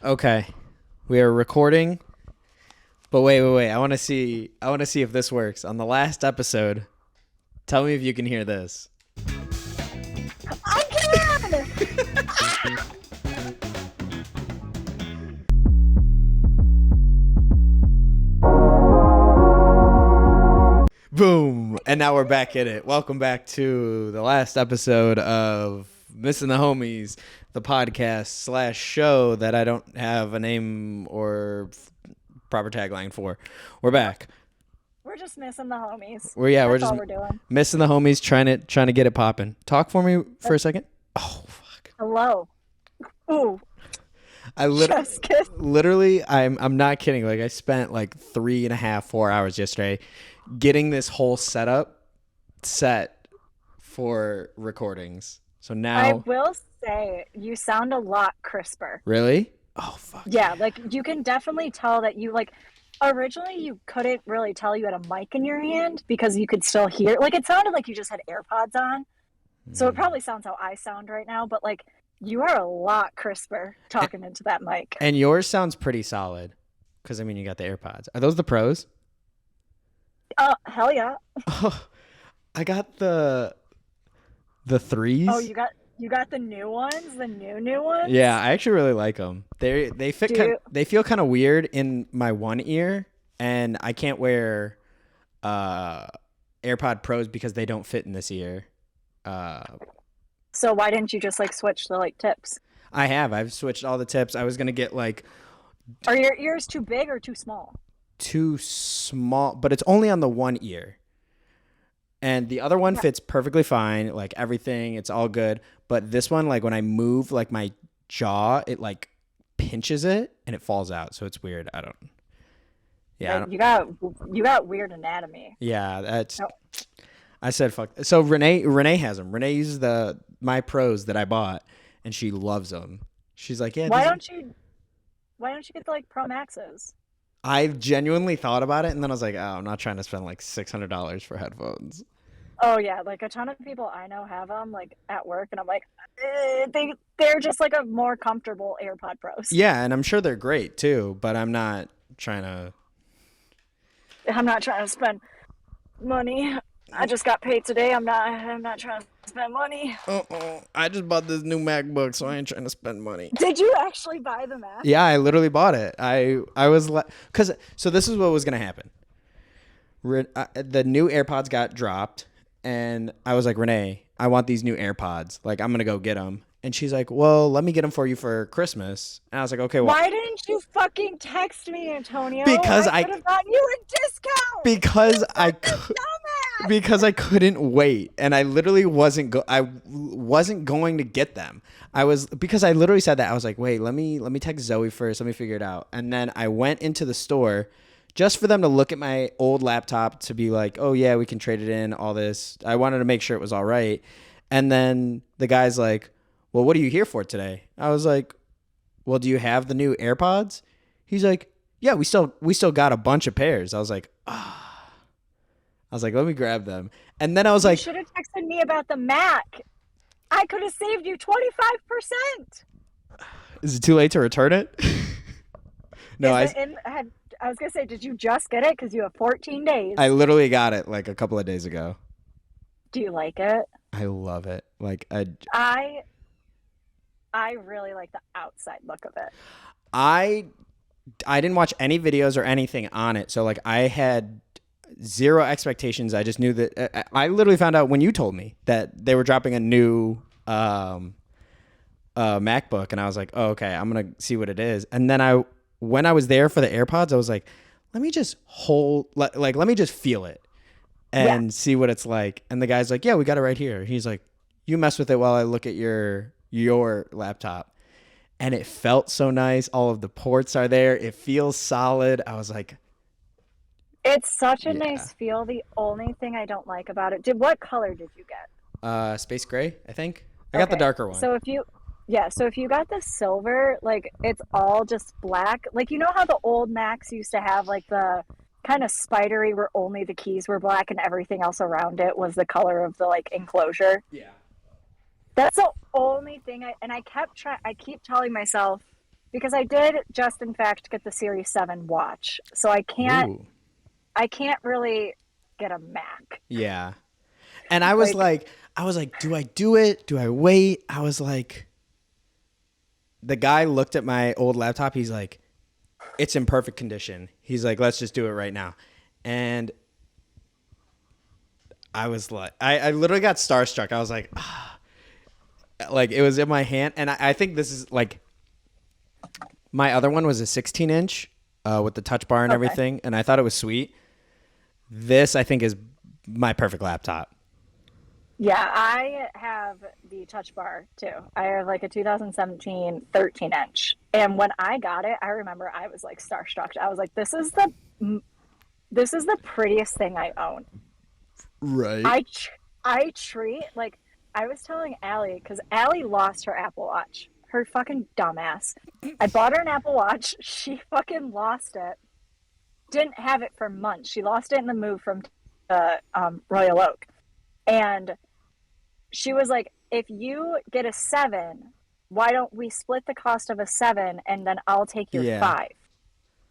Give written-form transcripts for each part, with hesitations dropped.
Okay, we are recording. But wait. I want to see if this works. On the last episode, tell me if you can hear this. I can! Boom! And now we're back in it. Welcome back to the last episode of Missing the Homies, the podcast slash show that I don't have a name or proper tagline for. We're back. We're just missing the homies. We're That's just all we're doing. missing the homies, trying to get it popping. Talk for me for a second. Oh fuck! Hello. Ooh, I just kidding. literally, I'm not kidding. Like I spent like 3.5, 4 hours yesterday getting this whole setup set for recordings. So I now, will say you sound a lot crisper. really? Oh fuck! Yeah, like you can definitely tell that originally you couldn't really tell you had a mic in your hand because you could still hear. Like it sounded like you just had AirPods on. So it probably sounds how I sound right now, but like you are a lot crisper talking into that mic. And yours sounds pretty solid, because I mean you got the AirPods. Are those the pros? Hell yeah. Oh, I got the threes. Oh, you got the new ones, the new ones? Yeah, I actually really like them. They fit. They feel kind of weird in my one ear, and I can't wear AirPod Pros because they don't fit in this ear. So why didn't you just like switch the like tips? I've switched all the tips. I was gonna get like Are your ears too big or too small? too small, but it's only on the one ear, and the other one Yeah. fits perfectly fine. Like everything, it's all good. But this one, like when I move, like my jaw, it like pinches it and it falls out. So it's weird. I don't. Yeah, I Like, don't, you got weird anatomy. yeah. That's. No. I said fuck. So Renee has them. Renee uses my pros that I bought, and she loves them. She's like, yeah. Why These, don't you why don't you get the like Pro Maxes? I've genuinely thought about it, and then I was like, oh, I'm not trying to spend like $600 for headphones. Oh yeah, like a ton of people I know have them like at work, and I'm like, they're just like a more comfortable AirPod Pros. Yeah, and I'm sure they're great too, but I'm not trying to. I'm not trying to spend money. I just got paid today. I'm not trying to spend money. Oh, I just bought this new MacBook, so I ain't trying to spend money. Did you actually buy the Mac? Yeah, I literally bought it. I was like, cause so this is what was gonna happen. The new AirPods got dropped, and I was like, Renee, I want these new AirPods. Like, I'm gonna go get them. And she's like, well, let me get them for you for Christmas. And I was like, okay, well, Why didn't you fucking text me, Antonio? because I could have gotten you a discount. because You I fucking cou- dumbass. because I couldn't wait, and I literally wasn't going to get them. Because I literally said that. I was like, wait, let me text Zoe first. Let me figure it out. And then I went into the store just for them to look at my old laptop to be like, oh yeah, we can trade it in. All this. I wanted to make sure it was all right. And then the guy's like, well, what are you here for today? I was like, well, do you have the new AirPods? He's like, yeah, we still got a bunch of pairs. I was like, ah. I was like, let me grab them. And then I was You like, should have texted me about the Mac. I could have saved you 25%. is it too late to return it? No, I was gonna say, did you just get it? Because you have 14 days. I literally got it like a couple of days ago. Do you like it? I love it. Like I I really like the outside look of it. I I didn't watch any videos or anything on it, so like I had zero expectations. I just knew that I literally found out when you told me that they were dropping a new MacBook, and I was like, oh, okay, I'm gonna see what it is. And then when I was there for the AirPods, I was like, let me just let me just feel it and see what it's like. And the guy's like, yeah, we got it right here. He's like, you mess with it while I look at your laptop. And it felt so nice. All of the ports are there. It feels solid. I was like, It's such a yeah. nice feel. The only thing I don't like about it, what color did you get? Space gray, I think. I got the Okay. darker one. So if you got the silver, like it's all just black. Like you know how the old Macs used to have like the kind of spidery where only the keys were black and everything else around it was the color of the like enclosure. Yeah. That's the only thing I keep telling myself because I did just in fact get the Series 7 watch. So Ooh. I can't really get a Mac. Yeah. And I was Like, like, do I do it? Do I wait? I was like, the guy looked at my old laptop. He's like, it's in perfect condition. He's like, let's just do it right now. And I was like, I literally got starstruck. I was like, ah. Like it was in my hand. And I think this is like, my other one was a 16-inch with the touch bar and okay. everything. And I thought it was sweet. This, I think, is my perfect laptop. Yeah, I have the touch bar too. I have like a 2017 13-inch. And when I got it, I remember I was like starstruck. I was like, this is the prettiest thing I own. Right. I treat like I was telling Allie because Allie lost her Apple Watch. Her fucking dumbass. I bought her an Apple Watch. She fucking lost it. Didn't have it for months. She lost it in the move from Royal Oak. And she was like, if you get a 7, why don't we split the cost of a 7 and then I'll take your Yeah. 5?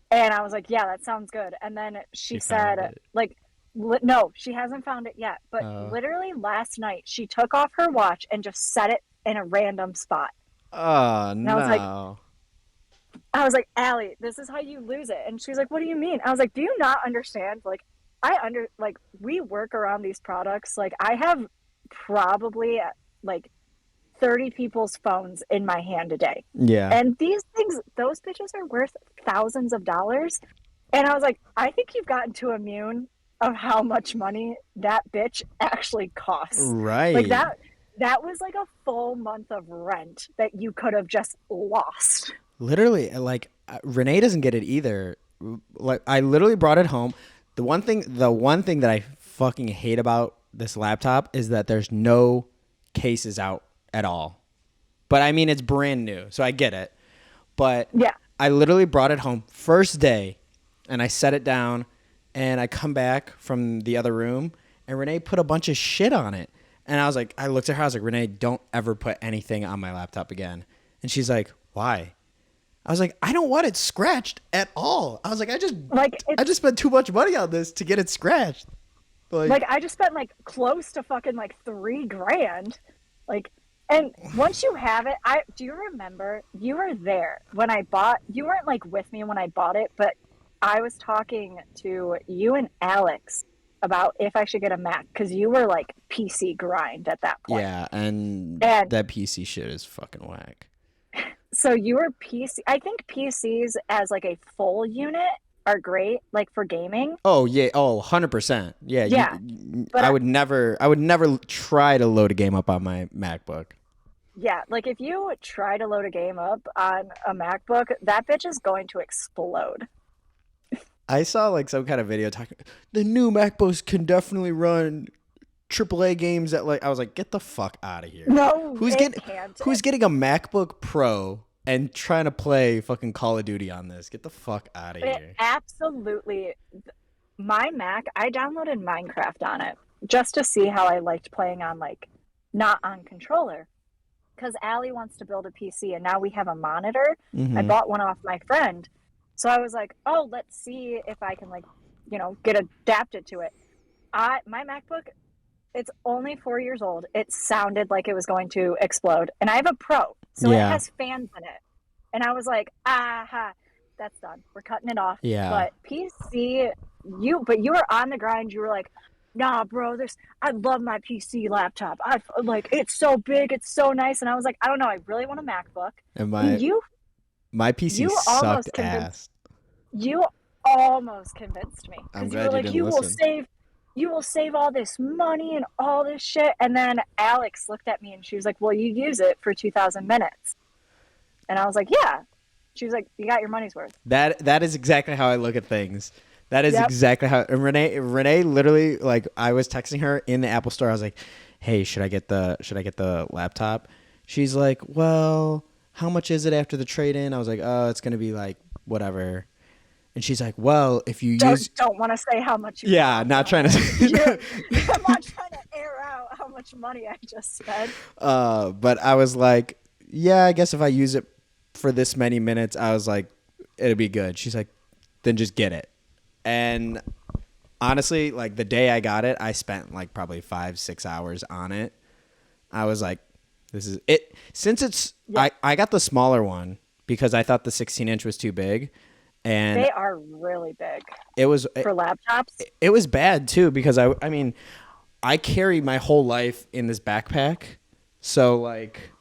And I was like, yeah, that sounds good. And then she She found said, it. like, no, she hasn't found it yet. But Oh. literally last night, she took off her watch and just set it in a random spot. Oh And no. I was like, Allie, this is how you lose it. And she was like, what do you mean? I was like, do you not understand? Like, like, we work around these products. Like, I have probably like 30 people's phones in my hand a day. Yeah. And these things, those bitches are worth thousands of dollars. And I was like, I think you've gotten too immune of how much money that bitch actually costs. Like Right. that was like a full month of rent that you could have just lost. Literally, like Renee doesn't get it either. Like I literally brought it home. The one thing that I fucking hate about this laptop is that there's no cases out at all. But I mean, it's brand new, so I get it. But Yeah. I literally brought it home first day, and I set it down, and I come back from the other room, and Renee put a bunch of shit on it. And I was like, I looked at her, I was like, Renee, don't ever put anything on my laptop again. And she's like, why? I was like, I don't want it scratched at all. I was like, Like I it's just spent too much money on this to get it scratched. like Like, I just spent like close to fucking like 3 grand. Like, and once you have it, I do you remember you were there when I bought, you weren't like with me when I bought it, but I was talking to you and Alex about if I should get a Mac because you were like PC grind at that point. yeah, and And that PC shit is fucking whack. so you were PC. I think PCs as like a full unit are great, like for gaming. Oh yeah, oh 100%. Yeah, Yeah, but I would never try to load a game up on my MacBook. yeah, like if you try to load a game up on a MacBook, that bitch is going to explode. I saw like some kind of video talking. The new MacBooks can definitely run AAA games at like. I was like, get the fuck out of here. No, Who's it getting can't. Who's getting a MacBook Pro and trying to play fucking Call of Duty on this? Get the fuck out of It here. absolutely. My Mac, I downloaded Minecraft on it just to see how I liked playing on like not on controller. Because Allie wants to build a PC and now we have a monitor. I Mm-hmm. bought one off my friend. So I was like, oh, let's see if I can like, get adapted to it. My MacBook, it's only 4 years old. It sounded like it was going to explode. And I have a Pro, so it Yeah. has fans in it. And I was like, aha, that's done. We're cutting it off. Yeah. But PC, you were on the grind. You were like, nah, bro, I love my PC laptop. I like it's so big, it's so nice. And I was like, I don't know, I really want a MacBook. And And my PC you almost sucked convinced ass. you almost convinced me I'm because you were glad you like, didn't listen. you will save all this money and all this shit. And then Alex looked at me and she was like, well, you use it for 2,000 minutes. And I was like, yeah. She was like, you got your money's worth. That is exactly how I look at things. That is Yep. exactly how. And Renee literally, like, I was texting her in the Apple Store. I was like, "Hey, should I get the laptop?" She's like, "Well, how much is it after the trade in?" I was like, "Oh, it's gonna be like whatever." And she's like, "Well, if you use." Don't want to say how much you Yeah, want, not though. trying to. I'm not trying to air out how much money I just spent. But I was like, "Yeah, I guess if I use it for this many minutes. I was like, it'll be good. She's like, then just get it. And honestly, like the day I got it, I spent like probably 5-6 hours on it. I was like, this is it. Since it's, I got the smaller one because I thought the 16-inch was too big. And They are really big it was, for laptops. it was bad too because I mean, I carry my whole life in this backpack. So like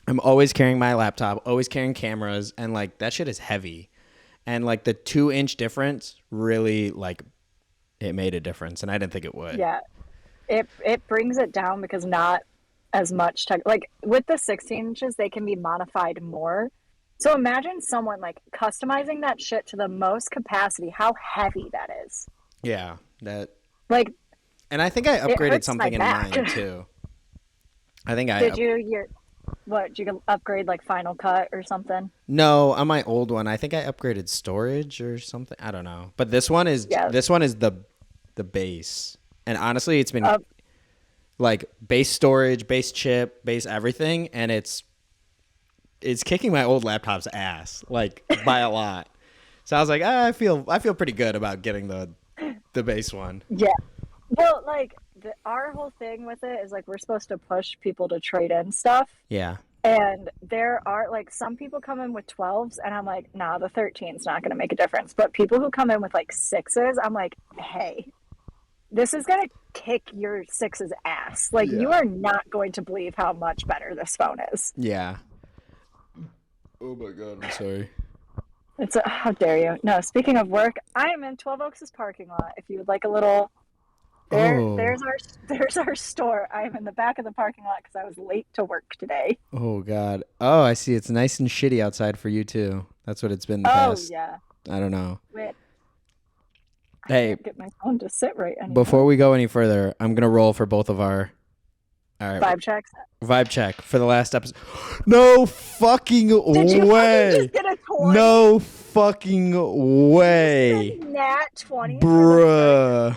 I'm always carrying my laptop, always carrying cameras, and like that shit is heavy. And like the 2-inch difference really like it made a difference, and I didn't think it would. Yeah, it brings it down because not as much tech. Like with the 16 inches, they can be modified more. So imagine someone like customizing that shit to the most capacity. How heavy that is. Yeah, that. Like, And I think I it upgraded hurts something my in back. mine too. I think I Did you your what? Did you upgrade like Final Cut or something? no, on my old one, I think I upgraded storage or something. I don't know. But Yeah. this one is the base. And honestly, it's been Uh, like base storage, base chip, base everything, and it's kicking my old laptop's ass like by a lot. So I was like, I feel pretty good about getting the base one. yeah. Well, like our whole thing with it is like we're supposed to push people to trade in stuff. Yeah. And there are like some people come in with 12s, and I'm like, nah, the 13's not going to make a difference. But people who come in with like 6s, I'm like, hey, this is going to kick your 6's ass. Like, you Yeah. are not going to believe how much better this phone is. Yeah. Oh my god, I'm sorry. How dare you? No, speaking of work, I am in 12 Oaks' parking lot. If you would like a little, Oh. there's our store. I am in the back of the parking lot because I was late to work today. Oh god. Oh, I see. It's nice and shitty outside for you too. That's what it's been the Oh past. yeah. I don't know. Wait, I Hey, can't get my phone to sit right anymore. before we go any further, I'm gonna roll for both of our. All right, Vibe checks. vibe check for the last episode. No fucking Did you fucking way. just get a 20? No fucking way, Nat 20 bruh.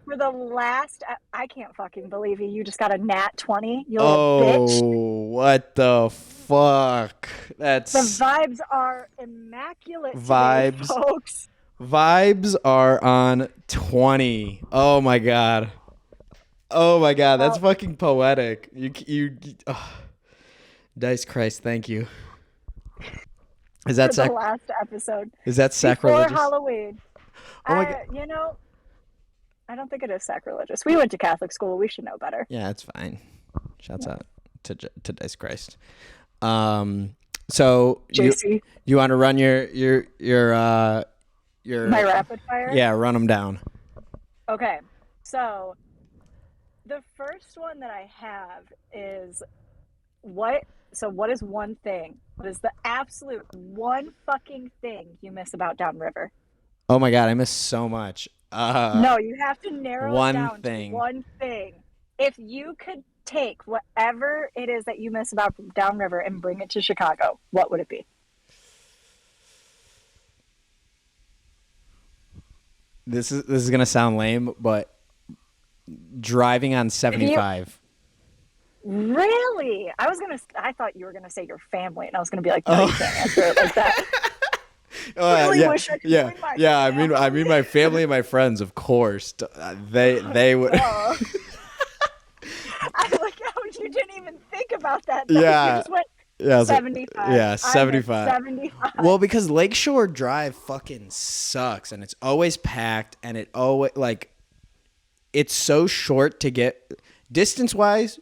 for the last. I can't fucking believe you. You just got a Nat 20, you little Oh, bitch. what the fuck? That's The vibes are immaculate today, Vibes. folks. vibes are on 20. Oh my god. Oh my god, that's Well, fucking poetic. Oh, Dice Christ, thank you. Is that for the last episode. is that Before sacrilegious? Halloween. Oh my god. You know, I don't think it is sacrilegious. We went to Catholic school. We should know better. Yeah, it's fine. Shouts out to Dice Christ. So JC, you want to run your my rapid fire? yeah, run them down. Okay, so the first one that I have is what? So, what is one thing? What is the absolute one fucking thing you miss about Downriver? Oh my god, I miss so much. No, you have to narrow it one down thing. to one thing. If you could take whatever it is that you miss about Downriver and bring it to Chicago, what would it be? This is gonna sound lame, but driving on 75. Really? I thought you were gonna say your family, and I was gonna be like, no, you can't answer it like that. Really wish I could bring my I mean my family and my friends, of course. They would. Oh. I like how you didn't even think about that. Though. Yeah. You just went Yeah, I was like, 75. yeah, I meant 75. 75. Well, because Lakeshore Drive fucking sucks, and it's always packed, and it always like it's so short to get distance wise.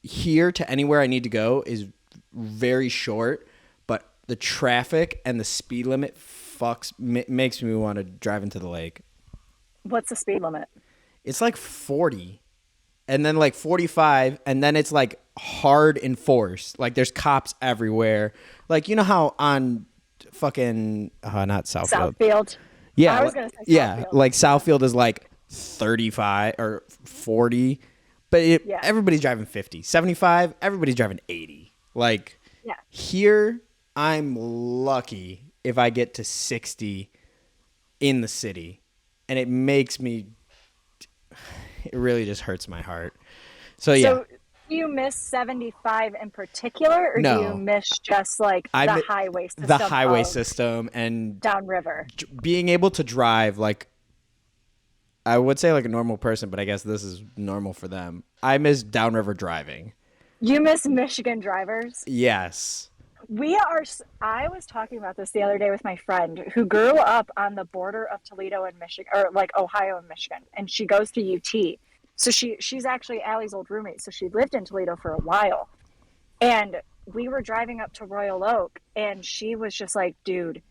Here to anywhere I need to go is very short, but the traffic and the speed limit makes me want to drive into the lake. What's the speed limit? It's like 40, and then like 45, and then it's like hard enforced. Like there's cops everywhere. Like you know how on fucking not Southfield. Southfield. Yeah, I was gonna say yeah, Southfield. like Southfield is like 35 or 40, but Yeah. everybody's driving 50. 75, everybody's driving 80. Like Yeah. here, I'm lucky if I get to 60 in the city, and it makes me. It really just hurts my heart. So yeah, Do you miss 75 in particular, or do you No, miss just like the I'm highway the system highway of system and downriver? being able to drive like I would say like a normal person, but I guess this is normal for them. I miss downriver driving. You miss Michigan drivers? Yes. I was talking about this the other day with my friend who grew up on the border of Toledo and Michigan, or like Ohio and Michigan, and she goes to UT. So she's actually Allie's old roommate. So she lived in Toledo for a while. And we were driving up to Royal Oak, and she was just like, dude,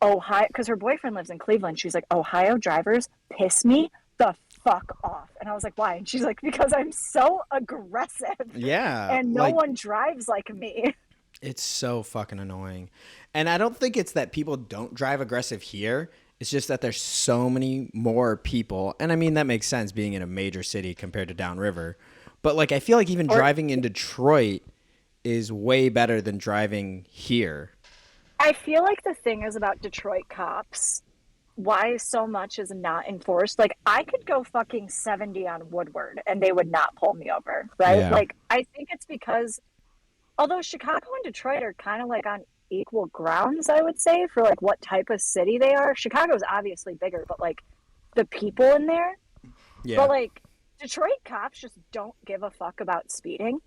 Ohio, because her boyfriend lives in Cleveland. She's like, Ohio drivers piss me the fuck off. And I was like, why? And she's like, because I'm so aggressive Yeah, and no like one drives like me. it's so fucking annoying. And I don't think it's that people don't drive aggressive here. It's just that there's so many more people. And I mean, that makes sense being in a major city compared to downriver. But like, I feel like even Or driving in Detroit is way better than driving here. I feel like the thing is about Detroit cops, why so much is not enforced. Like I could go fucking 70 on Woodward and they would not pull me over, right? Yeah. Like I think it's because although Chicago and Detroit are kind of like on equal grounds, I would say, for like what type of city they are. Chicago's obviously bigger, but like the people in there, Yeah. but like Detroit cops just don't give a fuck about speeding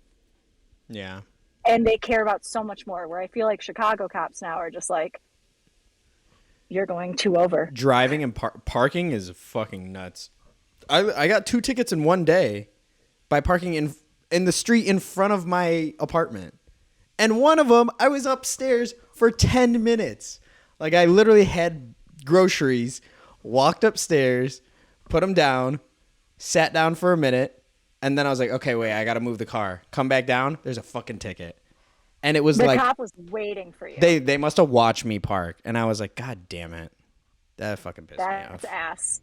Yeah. and they care about so much more. Where I feel like Chicago cops now are just like, you're going too over. Driving and parking is fucking nuts. I got 2 tickets in one day by parking in the street in front of my apartment. And one of them, I was upstairs for 10 minutes. Like I literally had groceries, walked upstairs, put them down, sat down for a minute, and then I was like, okay, wait, I got to move the car. Come back down, there's a fucking ticket. And it was The like cop was waiting for you. they must have watched me park, and I was like, God damn it. That fucking pissed me That's off. ass.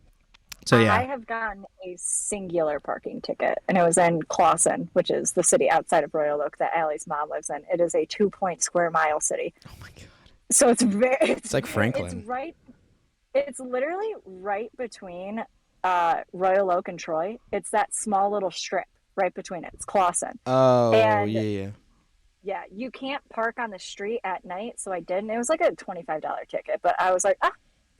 So I yeah. have gotten a singular parking ticket, and it was in Clawson, which is the city outside of Royal Oak that Allie's mom lives in. It is a 2 square mile city, Oh my god. so it's very, It's like it's Franklin. right, it's literally right between Royal Oak and Troy. It's that small little strip right between it. It's Clawson, Oh, and yeah, yeah. yeah, you can't park on the street at night, so I didn't. It was like a $25 ticket, but I was like,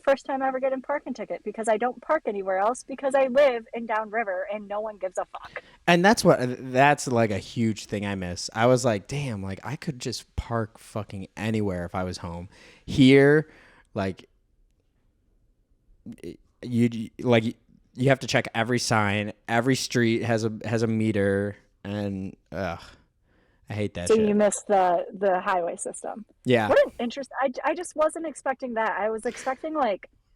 first time ever getting parking ticket because I don't park anywhere else because I live in downriver and no one gives a fuck. And that's like a huge thing I miss. I was like, damn, like I could just park fucking anywhere if I was home. Here, like you have to check every sign. Every street has a meter, and I hate that So shit. you miss the highway system. Yeah, What an interest! I just wasn't expecting that. I was expecting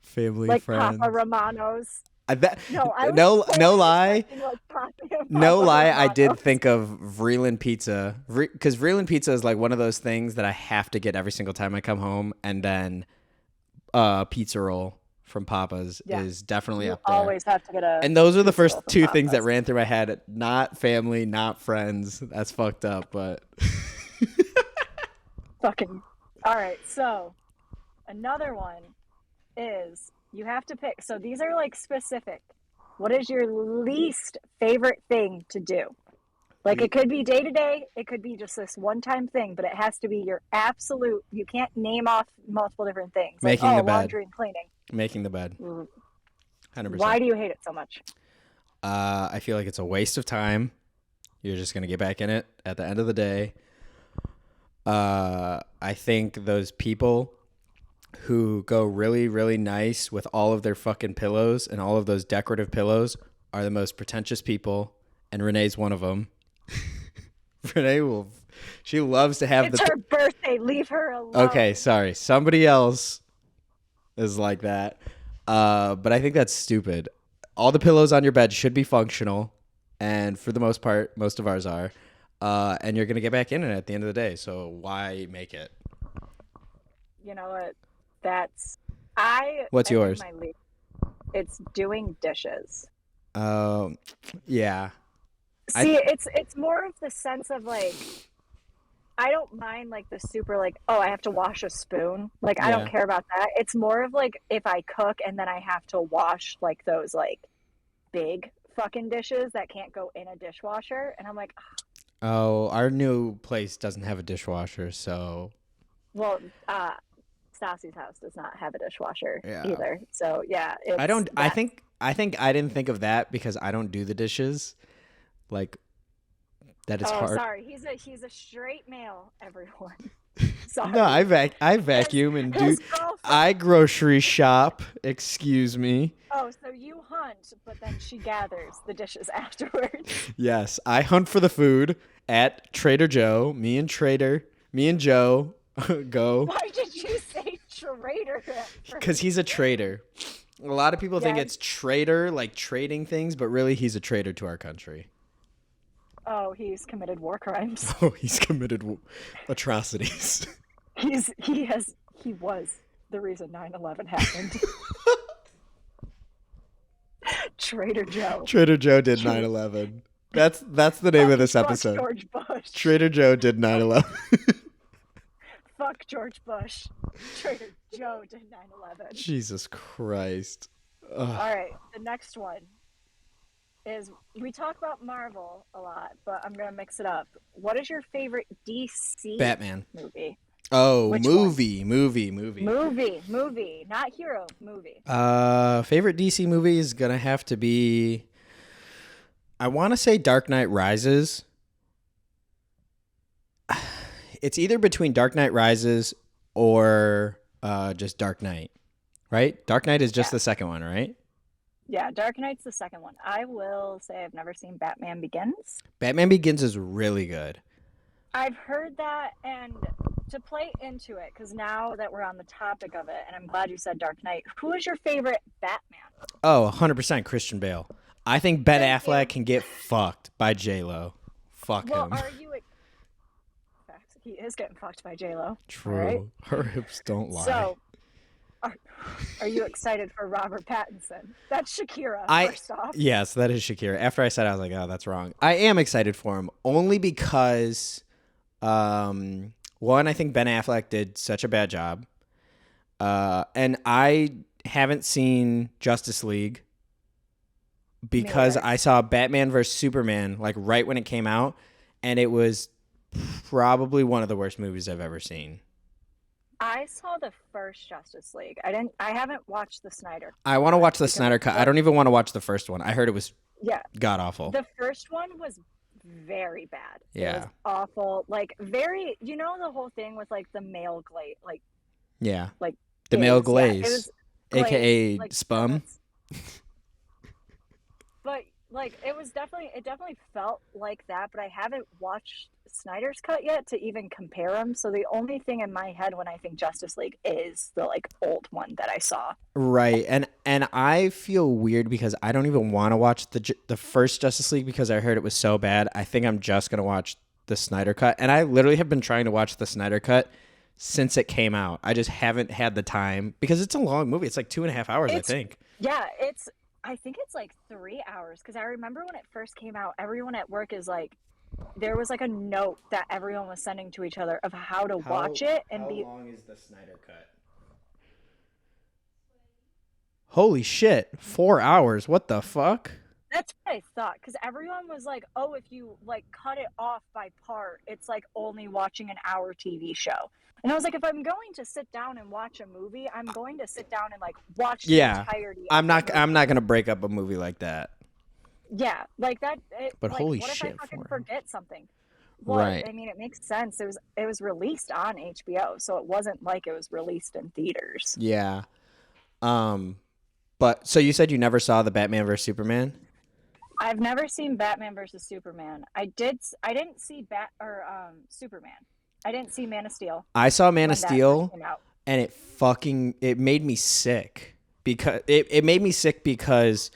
family, like Papa friends. Romano's. I bet No, I was no no totally lie. expecting like Papa and No Papa lie, I did Romano's. think of Vreeland Pizza because Vreeland Pizza is like one of those things that I have to get every single time I come home, and then pizza roll from Papa's Yeah, is definitely you up there. always have to get a And those are the pizza roll first from 2 things that Papa's. ran through my head. Not family, not friends. That's fucked up, but Fucking. All right, so another one is you have to pick. So these are like specific. What is your least favorite thing to do? Like it could be day to day, it could be just this one time thing, but it has to be your absolute. You can't name off multiple different things like making the bed. laundry and cleaning. Making the bed. 100%. Why do you hate it so much? I feel like it's a waste of time. You're just going to get back in it at the end of the day. I think those people who go really, really nice with all of their fucking pillows and all of those decorative pillows are the most pretentious people, and Renee's one of them. She loves to have It's her birthday. Leave her alone. Okay, sorry. Somebody else is like that. But I think that's stupid. All the pillows on your bed should be functional, and for the most part, most of ours are. And you're gonna get back in it at the end of the day. So why make it? You know what? That's I. What's I think yours? my least. It's doing dishes. Yeah. See, it's more of the sense of like I don't mind like the super like, oh, I have to wash a spoon. Like I don't Yeah. care about that. It's more of like if I cook and then I have to wash like those like big fucking dishes that can't go in a dishwasher. And I'm like, Oh, our new place doesn't have a dishwasher, so well, Stassi's house does not have a dishwasher yeah. either. So yeah, I it's don't. that. I think I didn't think of that because I don't do the dishes. Like that it's Oh, hard. sorry. He's a straight male, everyone. No, Sorry. I His vacuum and do his girlfriend. I grocery shop. Excuse me. Oh, so you hunt, but then she gathers the dishes afterwards. Yes, I hunt for the food at Trader Joe. Me and Joe go Why did you say traitor at because first? he's a trader. A lot of people think Yeah. it's trader, like trading things, but really he's a traitor to our country. Oh, he's committed war crimes. Oh, he's committed atrocities. He was the reason 9/11 happened. Trader Joe. Trader Joe did 9/11. That's the name of this Fuck episode. George Bush. Trader Joe did 9/11. Fuck George Bush. Trader Joe did 9/11. Jesus Christ. Ugh. All right, the next one is we talk about Marvel a lot, but I'm gonna mix it up. What is your favorite DC Batman. movie? Oh, Which movie. Movie, not hero, movie. Favorite DC movie is gonna have to be. I want to say Dark Knight Rises. It's either between Dark Knight Rises or just Dark Knight, right? Dark Knight is just Yeah. the second one, right? Yeah, Dark Knight's the second one. I will say I've never seen Batman Begins. Batman Begins is really good. I've heard that, and to play into it, because now that we're on the topic of it, and I'm glad you said Dark Knight, who is your favorite Batman? Oh, 100% Christian Bale. I think Ben Thank Affleck you. can get fucked by J-Lo. Fuck Well, him. are you? Facts. He is getting fucked by J-Lo. True. Right? Her hips don't lie. So, are you excited for Robert Pattinson? That's Shakira. First off, Yes, that is Shakira. After I said it, I was like, oh, that's wrong. I am excited for him only because, one, I think Ben Affleck did such a bad job. And I haven't seen Justice League because neither. I saw Batman vs Superman like right when it came out, and it was probably one of the worst movies I've ever seen. I saw the first Justice League. I haven't watched the Snyder. I want to watch the because Snyder Cut. I don't even want to watch the first one. I heard it was Yeah, god awful. the first one was very bad. It Yeah. was awful. Like very, the whole thing with like the male glaze, Yeah. like The male gaze. Yeah, it glaze, was aka like spum. But like it definitely felt like that, but I haven't watched Snyder's Cut yet to even compare them. So the only thing in my head when I think Justice League is the like old one that I saw. Right, and I feel weird because I don't even want to watch the first Justice League because I heard it was so bad. I think I'm just gonna watch the Snyder Cut, and I literally have been trying to watch the Snyder Cut since it came out. I just haven't had the time because it's a long movie. It's like 2.5 hours, I think. Yeah, I think it's like 3 hours because I remember when it first came out, everyone at work is like, there was like a note that everyone was sending to each other of how to watch it and be. How long is the Snyder Cut? Holy shit, 4 hours. What the fuck? That's what I thought because everyone was like, oh, if you like cut it off by part, it's like only watching an hour TV show. And I was like, if I'm going to sit down and watch a movie, I'm going to sit down and like watch the entirety. I'm not gonna break up a movie like that. Yeah, like that. But like, holy what shit, if I fucking 4 hours. forget something? Well, Right. I mean, it makes sense. It was released on HBO, so it wasn't like it was released in theaters. Yeah. But so you said you never saw the Batman vs Superman? I've never seen Batman versus Superman. I didn't see Superman. I didn't see Man of Steel. I saw Man of when that Steel, first came out. and it made me sick because it made me sick because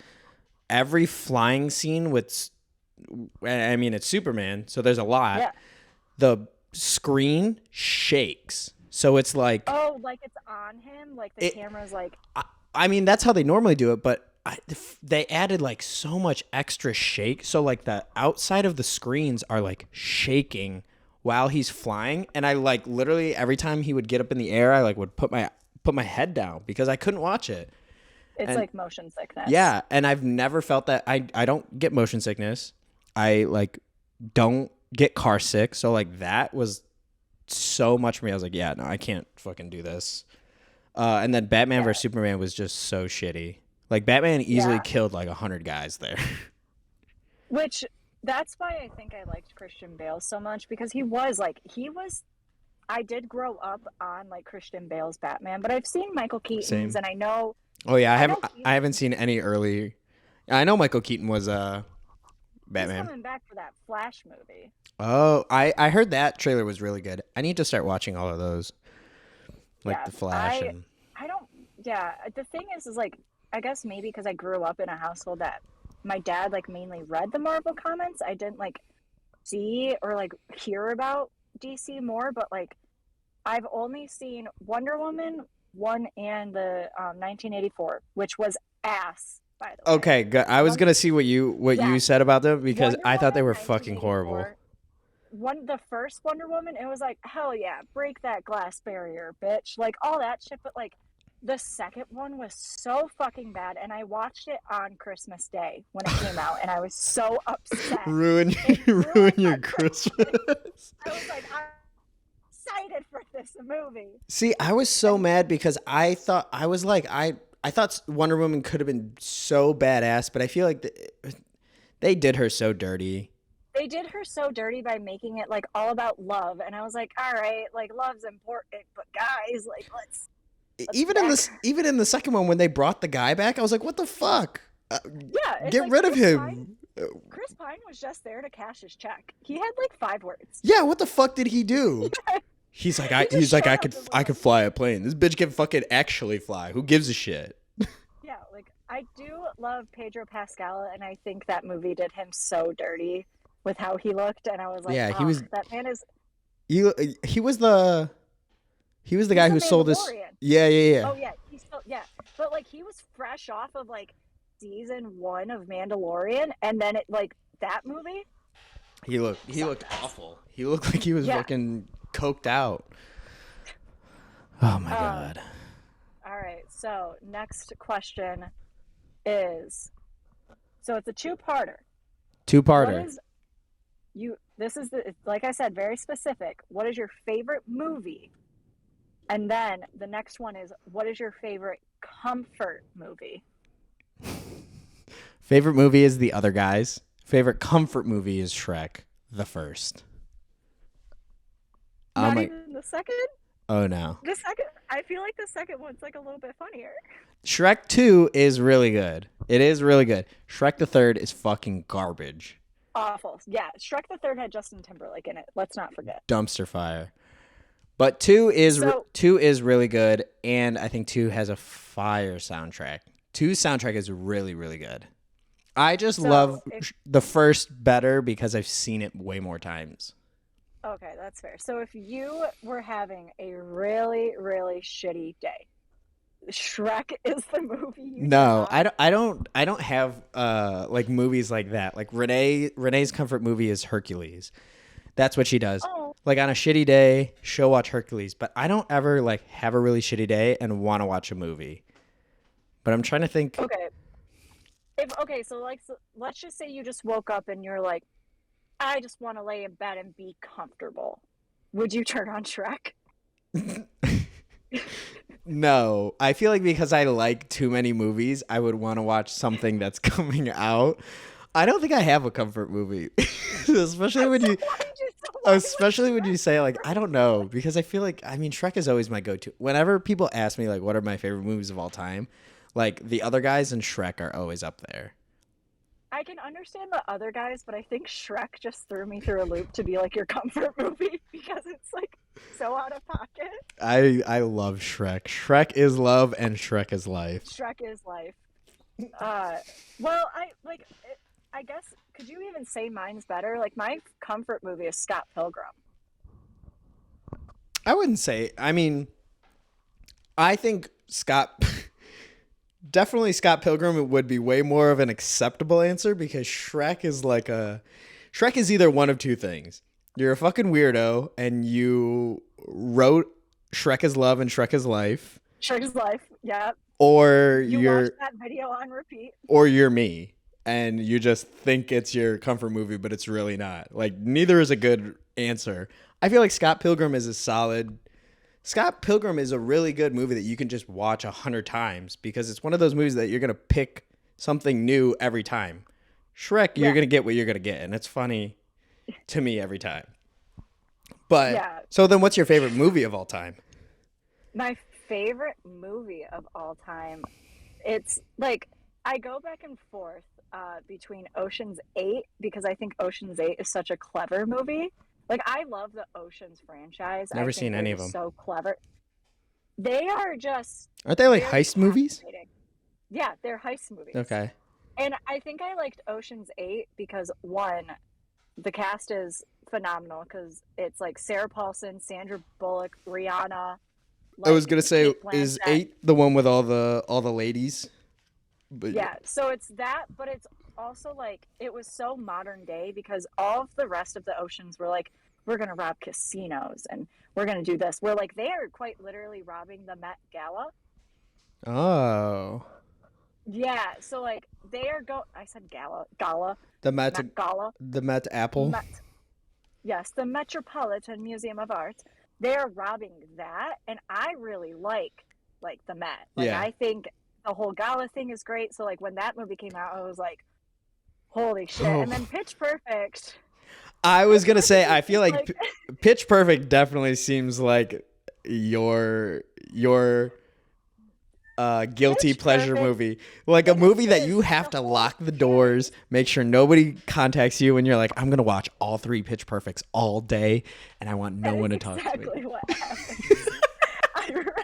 every flying scene with, I mean, it's Superman, so there's a lot. Yeah. The screen shakes, so it's like, Oh, like it's on him. Like the camera's like. I mean, that's how they normally do it, but they added like so much extra shake, so like the outside of the screens are like shaking while he's flying, and I like literally every time he would get up in the air, I like would put my head down because I couldn't watch it. It's And like motion sickness. yeah, and I've never felt that. I don't get motion sickness. I like don't get car sick. So like that was so much for me. I was like, yeah, no, I can't fucking do this. And then Batman Yeah. vs Superman was just so shitty. Like Batman easily Yeah. killed like 100 guys there. Which that's why I think I liked Christian Bale so much because he was I did grow up on like Christian Bale's Batman, but I've seen Michael Keaton's Same. and I know Oh yeah, I know I haven't seen any early. I know Michael Keaton was he's Batman. coming back for that Flash movie. Oh, I heard that trailer was really good. I need to start watching all of those, like Yeah. the Flash I and I don't yeah, the thing is like I guess maybe because I grew up in a household that my dad like mainly read the Marvel comics. I didn't like see or like hear about DC more, but like I've only seen Wonder Woman 1 and the 1984, which was ass, by the way. okay, good. I was One, gonna see what you yeah, said about them because Wonder I thought they Woman were fucking horrible. 1984. The first Wonder Woman, it was like, hell yeah, break that glass barrier, bitch. Like all that shit, but like the second one was so fucking bad, and I watched it on Christmas Day when it came out, and I was so upset. Ruin It ruin ruined your my Christmas. Christmas. I was like, I'm excited for this movie. See, I was so And mad because I thought I was like I thought Wonder Woman could have been so badass, but I feel like they did her so dirty. they did her so dirty by making it like all about love, and I was like, all right, like love's important, but guys, like let's back. Even in the second one when they brought the guy back, I was like, what the fuck? Yeah, it's Get like rid of him. Chris Pine was just there to cash his check. He had like 5 words. Yeah, what the fuck did he do? He's like He just showed up and was I could like, fly a plane. This bitch can fucking actually fly. Who gives a shit? yeah, like I do love Pedro Pascal, and I think that movie did him so dirty with how he looked, and I was like, Yeah, oh, that man is he he was the he's guy the who sold his. Mandalorian. Yeah, yeah, yeah. Oh yeah, he's still yeah, but like he was fresh off of like season 1 of Mandalorian, and then it like that movie. He looked awful. He looked like he was Yeah. fucking coked out. Oh my Um, god. all right, so next question is, so it's a two-parter. What Two-parter. is this is like I said, very specific. What is your favorite movie? And then the next one is, what is your favorite comfort movie? Favorite movie is The Other Guys. Favorite comfort movie is Shrek, the first. Not Like, even the second? oh no. The second, I feel like the second one's like a little bit funnier. Shrek 2 is really good. It is really good. Shrek the third is fucking garbage. Awful. Yeah, Shrek the Third had Justin Timberlake in it. Let's not forget. Dumpster fire. But 2 is So 2 is really good, and I think 2 has a fire soundtrack. 2's soundtrack is really, really good. I just love the first better because I've seen it way more times. okay, that's fair. So if you were having a really, really shitty day, Shrek is the movie you No, turn on? I don't have like movies like that. Like Renee's comfort movie is Hercules. That's what she does. Oh, Like on a shitty day, she'll watch Hercules, but I don't ever like have a really shitty day and want to watch a movie. But I'm trying to think. okay. So like let's just say you just woke up and you're like, I just want to lay in bed and be comfortable. Would you turn on Shrek? No, I feel like because I like too many movies, I would want to watch something that's coming out. I don't think I have a comfort movie, especially when you, especially when you say like I don't know, because I feel like Shrek is always my go-to. Whenever people ask me like what are my favorite movies of all time, like The Other Guys and Shrek are always up there. I can understand the other guys, but I think Shrek just threw me through a loop to be like your comfort movie because it's like so out of pocket. I love Shrek. Shrek is love and Shrek is life. Shrek is life. Well, I guess could you even say mine's better? Like my comfort movie is Scott Pilgrim. I wouldn't say. I think Scott. Definitely Scott Pilgrim would be way more of an acceptable answer because Shrek is either one of two things. You're a fucking weirdo and you wrote Shrek is love and Shrek is life, Sugar's Life. Yep. or You watch you're that video on repeat. me, and you just think it's your comfort movie, but it's really not. Like, neither is a good answer. I feel like Scott Pilgrim is a solid. Scott Pilgrim is a really good movie that you can just watch 100 times because it's one of those movies that you're gonna pick something new every time. Shrek, you're Yeah. gonna get what you're gonna get, and it's funny to me every time. But Yeah. so then, what's your favorite movie of all time? My favorite movie of all time. It's like I go back and forth between Ocean's 8 because I think Ocean's 8 is such a clever movie. Like I love the Ocean's franchise. I Never think seen they're any of just them. so clever. They are just Aren't they like very heist movies? captivating. Yeah, they're heist movies. Okay. And I think I liked Ocean's 8 because one, the cast is phenomenal because it's like Sarah Paulson, Sandra Bullock, Rihanna. I was Like gonna say, Kate is Blanchett. 8 the one with all the ladies? But Yeah, so it's that, but it's also like it was so modern day because all of the rest of the oceans were like, we're gonna rob casinos and we're gonna do this. We're like they are quite literally robbing the Met Gala. oh, Yeah, so like they are I said gala, the Met Met Gala, the Met Apple. Met. Yes, the Metropolitan Museum of Art. They're robbing that, and I really like the Met. Like Yeah. I think the whole gala thing is great. So like when that movie came out, I was like, holy shit. And then Oh. Pitch Perfect. I was gonna say, I feel It's like Pitch Perfect definitely seems like your guilty Pitch pleasure Perfect. movie, like a movie that you is have the to whole lock the doors, make sure nobody contacts you, and you're like, I'm gonna watch all 3 Pitch Perfects all day, and I want no That one to is talk to me. exactly what happened. I, re-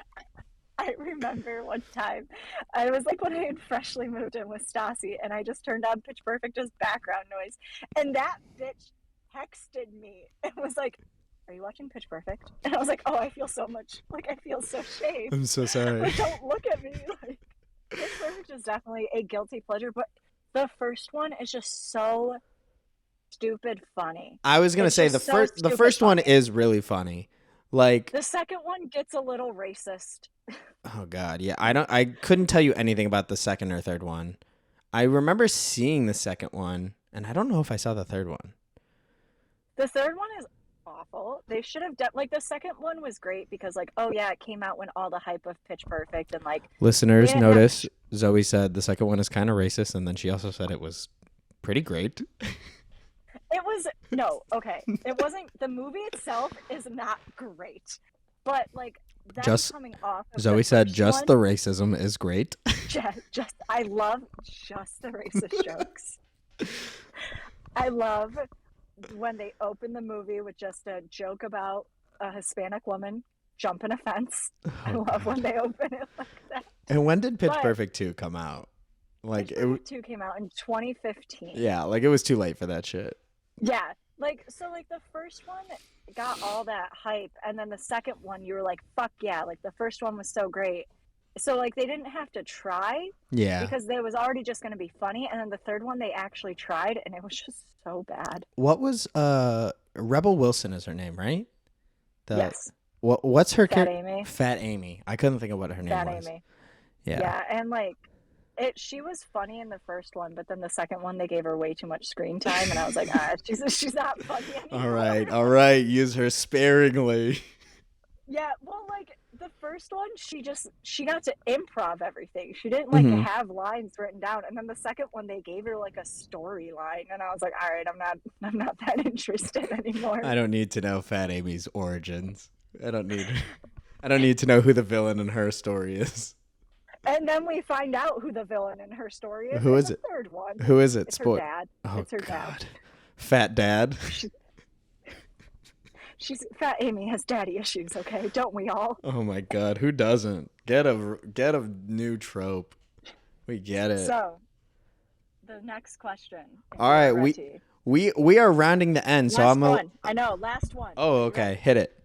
I remember one time I was like when I had freshly moved in with Stassi and I just turned on Pitch Perfect as background noise. And that bitch texted me and was like, are you watching Pitch Perfect? And I was like, oh, I feel so much, like I feel so shamed. I'm so sorry. Like, don't look at me. Like, Pitch Perfect is definitely a guilty pleasure, but the first one is just so stupid funny. I was gonna It's say just so the stupid first one funny. is really funny. Like, The second one gets a little racist. oh god, yeah. I couldn't tell you anything about the second or third one. I remember seeing the second one, and I don't know if I saw the third one. The third one is awful. They should have done like the second one was great because like oh yeah, it came out when all the hype of Pitch Perfect and like they Listeners, didn't have notice Zoe said the second one is kind of racist, and then she also said it was pretty great. it was no, okay. It wasn't the movie itself is not great. But like them Just coming off of Zoe the said first just one, the racism is great. just I love just the racist jokes. I love when they open the movie with just a joke about a Hispanic woman jumping a fence. I Oh, love when God. they open it like that. And when did Pitch But Perfect 2 come out? Like Pitch it Perfect 2 came out in 2015. yeah, like it was too late for that shit. Yeah. Like so like the first one got all that hype and then the second one you were like fuck yeah, like the first one was so great. So like they didn't have to try Yeah. because it was already just going to be funny and then the third one they actually tried and it was just so bad. What was Rebel Wilson is her name, right? The Yes. what's her Fat character? Amy. Fat Amy. I couldn't think of what her name Fat was. Amy. Yeah. Yeah, and like she was funny in the first one, but then the second one they gave her way too much screen time, and I was like, she's not funny anymore. All right. Use her sparingly. Yeah, well, like the first one, she got to improv everything. She didn't like Mhm. have lines written down, and then the second one they gave her like a storyline, and I was like, all right, I'm not that interested anymore. I don't need to know Fat Amy's origins. I don't need to know who the villain in her story is. And then we find out who the villain in her story is. Who in is the it? Third one. Who is it? It's her dad. Oh, It's her God. dad. Fat Dad. She's Fat Amy has daddy issues, okay? Don't we all? Oh my God. Who doesn't? Get a new trope. We get it. So, the next question. if All you right, are ready. we are rounding the end, so Last I'm one. I know, last one. Oh, okay. Hit it.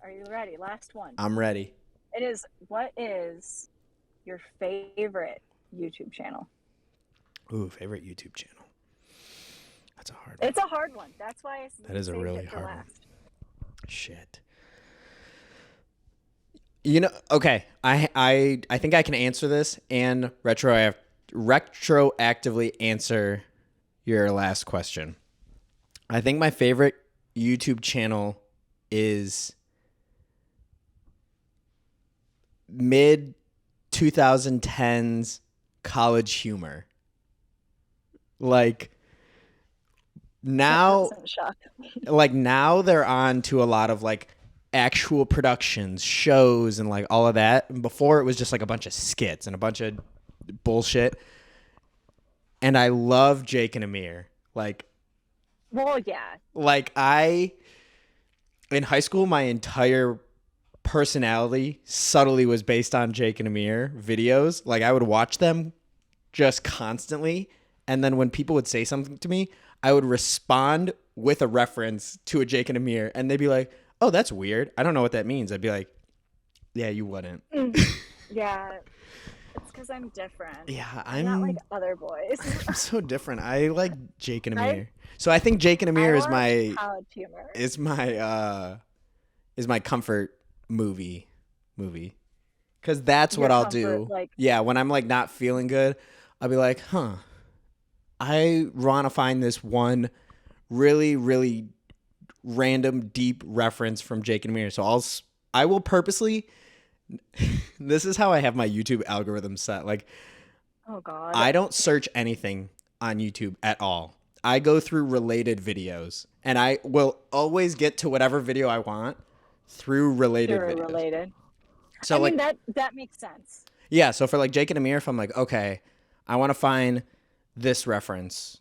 Are you ready? Last one. I'm ready. It is, what is your favorite YouTube channel? Ooh, favorite YouTube channel. That's a hard one. It's a hard one. That's why I That is a saved really it for hard one. last. Shit. Okay. I think I can answer this and retroactively answer your last question. I think my favorite YouTube channel is mid 2010s college humor. Like That now doesn't shock me. now they're on to a lot of like actual productions, shows and like all of that. And before it was just like a bunch of skits and a bunch of bullshit. And I love Jake and Amir. Well, yeah. I in high school my entire personality subtly was based on Jake and Amir videos. Like I would watch them just constantly, and then when people would say something to me, I would respond with a reference to a Jake and Amir, and they'd be like, "Oh, that's weird. I don't know what that means." I'd be like, "Yeah, you wouldn't." Yeah. It's because I'm different. Yeah, I'm not like other boys. I'm so different. I like Jake and I Amir. So I think Jake and I Amir watch college humor. Is my comfort movie. Cuz that's what Your I'll comfort, do. like, Yeah, when I'm like not feeling good, I'll be like, "Huh. I want to find this one really really random deep reference from Jake and Amir." So I will purposely this is how I have my YouTube algorithm set. Like oh God. I don't search anything on YouTube at all. I go through related videos and I will always get to whatever video I want through related They're videos. related. So I mean, like that makes sense. yeah, so for like Jake and Amir, if I'm like, okay, I want to find this reference,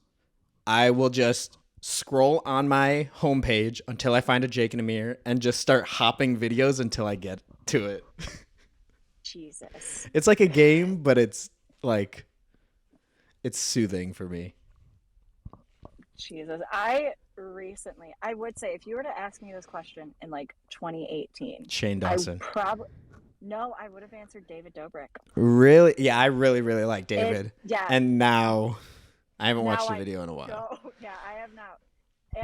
I will just scroll on my homepage until I find a Jake and Amir and just start hopping videos until I get to it. Jesus. It's like a game, but like it's soothing for me. Jesus. I would say if you were to ask me this question in like 2018, Shane I Dawson. probably, no, I would have answered David Dobrik. Really? Yeah, I really, really like It, David. yeah, And now I haven't now watched a I video in a while. go, yeah, I have now.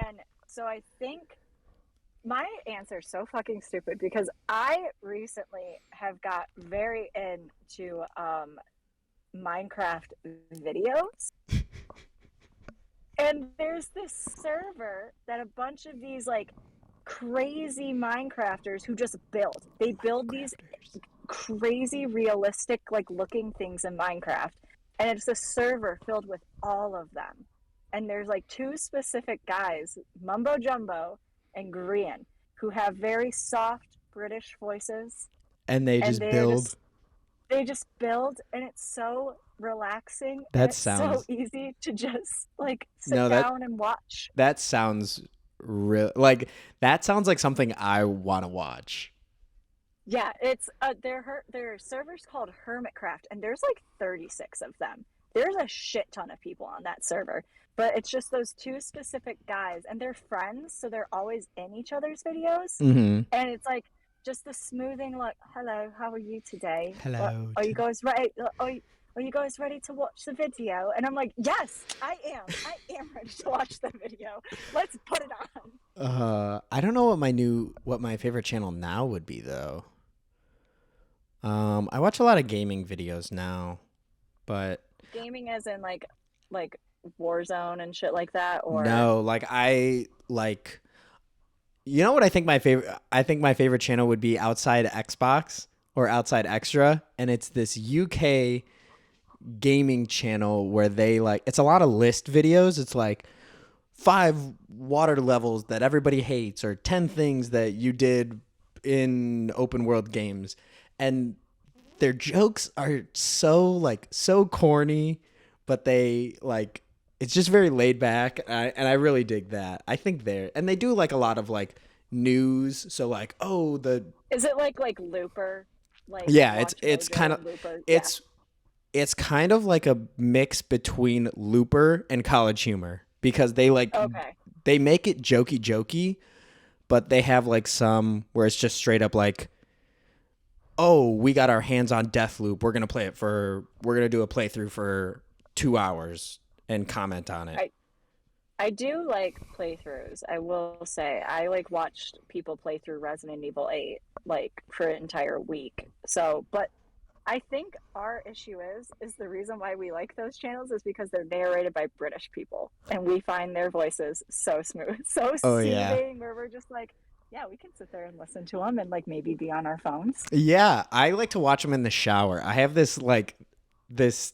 And so I think my answer is so fucking stupid because I recently have got very into Minecraft videos. And there's this server that a bunch of these like crazy Minecrafters who just build. They build these crazy realistic like looking things in Minecraft. And it's a server filled with all of them. And there's like two specific guys, Mumbo Jumbo and Grian, who have very soft British voices. And they And just build. they just build and it's so relaxing and That it's so sounds easy to just like sit no, down and watch. that sounds real like that sounds like something I want to watch. Yeah, it's their server's called Hermitcraft and there's like 36 of them. There's a shit ton of people on that server, but it's just those two specific guys and they're friends, so they're always in each other's videos. Mhm. And it's like just the smoothing like, "Hello, how are you today? Hello. Are you guys ready? Are you guys ready to watch the video?" And I'm like, "Yes, I am. I am ready to watch the video. Let's put it on." I don't know what my favorite channel now would be though. I watch a lot of gaming videos now, but Gaming as in like Warzone and shit like that, or no, like I like you know what I think my favorite channel would be Outside Xbox or Outside Extra, and it's this UK gaming channel where they like it's a lot of list videos. It's like 5 water levels that everybody hates or 10 things that you did in open world games. And their jokes are so corny, but they like it's just very laid back, and I really dig that. I think they do like a lot of like news. So like, oh, the is it like Looper? Like yeah, Watch it's Mojo kind of and Looper? Yeah. it's kind of like a mix between Looper and College Humor because Okay. they make it jokey, but they have like some where it's just straight up like, oh, we got our hands on Deathloop. We're gonna do a playthrough for 2 hours and comment on it. I do like playthroughs. I will say I like watched people play through Resident Evil 8 like for an entire week. So, but I think our issue is the reason why we like those channels is because they're narrated by British people and we find their voices so smooth, so Oh yeah. soothing where we're just like, yeah, we can sit there and listen to them and like maybe be on our phones. Yeah, I like to watch them in the shower. I have this like this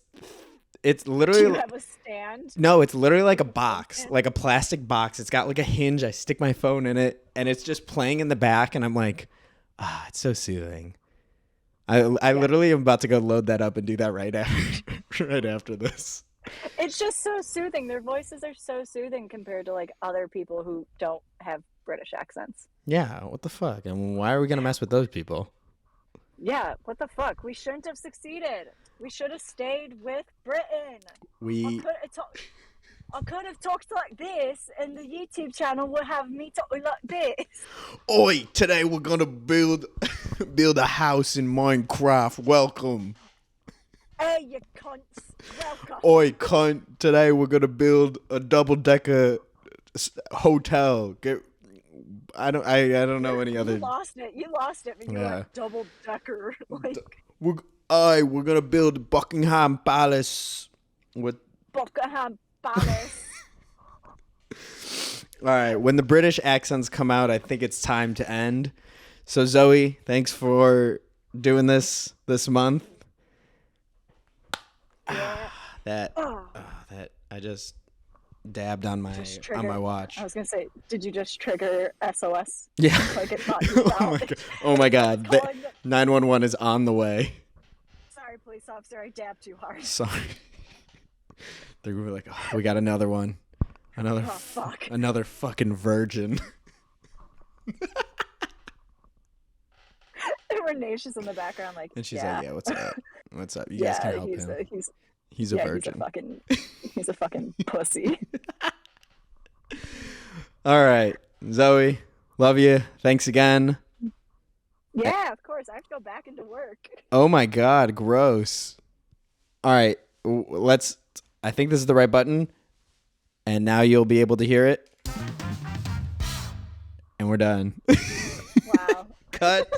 it's Do you literally have a stand no, it's literally like with a a phone box, stand? like a plastic box. It's got like a hinge. I stick my phone in it and it's just playing in the back and I'm like, ah, it's so soothing. I Yeah. literally am about to go load that up and do that right after right after this. It's just so soothing. Their voices are so soothing compared to like other people who don't have British accents. Yeah, what the fuck? And why are we gonna mess with those people? Yeah, what the fuck? We shouldn't have succeeded. We should have stayed with Britain. I We could have talked. I could have talked like this, and the YouTube channel would have me talking like this. Oi, today we're gonna build build a house in Minecraft. Welcome. Hey, you cunts! Welcome. Oi, cunt, today we're gonna build a double decker hotel. I don't know any You other. lost it. You lost it, but you were Yeah. like double decker. Like We're we're gonna build Buckingham Palace with. Buckingham Palace. All right, when the British accents come out, I think it's time to end. So Zoe, thanks for doing this month. Yeah. That Oh, that I just dabbed on my just on my triggered. watch. I was gonna say, did you just trigger SOS? Yeah. Like it thought you Oh fell. my god. Oh my god. Calling the 911 is on the way. sorry, police officer, I dabbed too hard. Sorry. They were like, oh, we got another one. Another Oh fuck. another fucking virgin. Renacious in the background, like And she's yeah, like, yeah, what's up? What's up? You guys can help him. He's a virgin. He's a fucking pussy. All right. Zoe, love you. Thanks again. Yeah, of course. I have to go back into work. Oh my god, gross. All right. Let's I think this is the right button. And now you'll be able to hear it. And we're done. Wow. Cut.